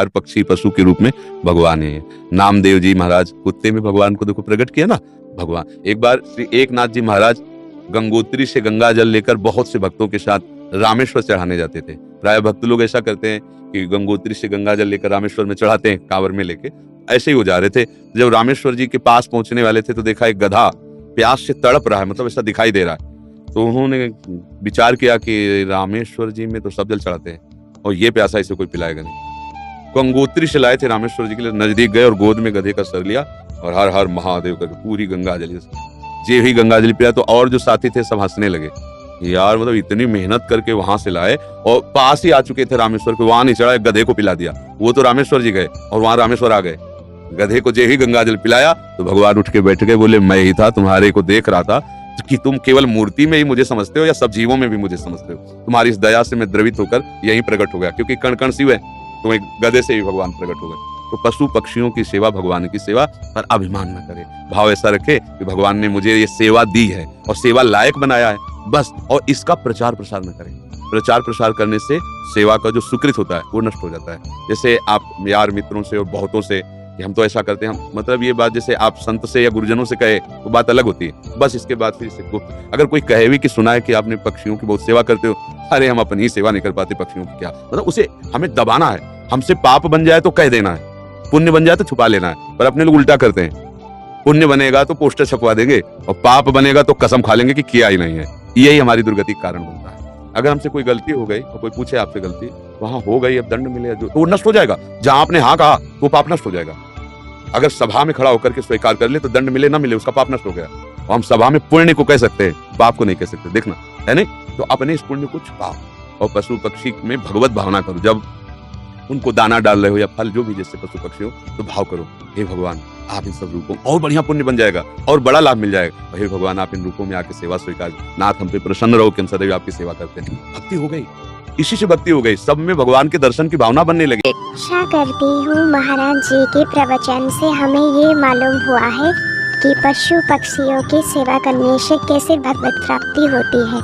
हर पक्षी पशु के रूप में भगवान है। नामदेव जी महाराज कुत्ते में भगवान को देखो प्रकट किया ना भगवान। एक बार श्री एकनाथ जी महाराज गंगोत्री से गंगा जल लेकर बहुत से भक्तों के साथ रामेश्वर चढ़ाने जाते थे। प्राय भक्त लोग ऐसा करते हैं कि गंगोत्री से गंगा जल लेकर रामेश्वर में चढ़ाते हैं कांवर में लेके। ऐसे ही वो जा रहे थे, जब रामेश्वर जी के पास पहुंचने वाले थे तो देखा एक गधा प्यास से तड़प रहा है, मतलब ऐसा दिखाई दे रहा है। तो उन्होंने विचार किया कि रामेश्वर जी में तो सब जल चढ़ाते हैं और ये प्यासा इसे कोई पिलाएगा नहीं। गंगोत्री से लाए थे रामेश्वर जी के लिए, नजदीक गए और गोद में गधे का सर लिया और हर हर महादेव करके पूरी गंगा जली जे ही गंगा जल पिया। तो और जो साथी थे सब हंसने लगे, यार मतलब इतनी मेहनत करके वहां से लाए और पास ही आ चुके थे रामेश्वर के, वहां नहीं चढ़ा, गधे को पिला दिया। वो तो रामेश्वर जी गए और वहां रामेश्वर आ गए। गधे को जे ही गंगा जल पिलाया तो भगवान उठ के बैठ गए, बोले मैं ही था, तुम्हारे को देख रहा था कि तुम केवल मूर्ति में ही मुझे समझते हो या सब जीवों में भी मुझे समझते हो। तुम्हारी इस दया से मैं द्रवित होकर यहीं प्रकट हो गया, क्योंकि कण कण शिव है, तो एक गधे से ही भगवान प्रकट हो गए। तो पशु पक्षियों की सेवा भगवान की सेवा पर अभिमान न करे, भाव ऐसा रखे कि भगवान ने मुझे ये सेवा दी है और सेवा लायक बनाया है बस, और इसका प्रचार प्रसार न करें। प्रचार प्रसार करने से सेवा का जो सुकृत होता है वो नष्ट हो जाता है। जैसे आप यार मित्रों से और बहुतों से कि हम तो ऐसा करते हैं, मतलब ये बात जैसे आप संत से या गुरुजनों से कहे वो बात अलग होती है। बस इसके बाद फिर इससे अगर कोई कहे भी कि सुना है कि आपने पक्षियों की बहुत सेवा करते हो, अरे हम अपनी ही सेवा नहीं कर पाते पक्षियों की क्या, मतलब उसे हमें दबाना है। हमसे पाप बन जाए तो कह देना है, पुण्य बन जाए तो छुपा लेना है। पर अपने लोग उल्टा करते हैं, पुण्य बनेगा तो पोस्टर छपवा देंगे और पाप बनेगा तो कसम खा लेंगे कि किया ही नहीं है। यही हमारी दुर्गति का कारण बनता है। अगर हमसे कोई गलती हो गई और कोई पूछे आपसे गलती वहां हो गई, अब दंड मिले जो, तो वो नष्ट हो जाएगा। जहां आपने हाँ कहा तो पाप नष्ट हो जाएगा। अगर सभा में खड़ा होकर के स्वीकार कर ले तो दंड मिले ना मिले उसका पाप नष्ट हो गया। और हम सभा में पुण्य को कह सकते हैं, पाप को नहीं कह सकते, देखना है नहीं। तो अपने इस पुण्य को छुपाओ और पशु पक्षी में भगवत भावना करो। जब उनको दाना डाल रहे हो या फल जो भी जैसे पशु पक्षी हो तो भाव करो, हे भगवान आप इन सब रूपों और बढ़िया पुण्य बन जाएगा और बड़ा लाभ मिल जाएगा। हे भगवान आप इन रूपों में आके सेवा स्वीकार, नाथ हम पे प्रसन्न रहो कि हम सदैव आपकी सेवा करते हैं। भक्ति हो गई, इसी से भक्ति हो गई, सब में भगवान के दर्शन की भावना बनने लगी। आशा करती हूँ महाराज जी के प्रवचन से हमें ये मालूम हुआ है कि पशु पक्षियों की सेवा करने से कैसे भगवत प्राप्ति होती है।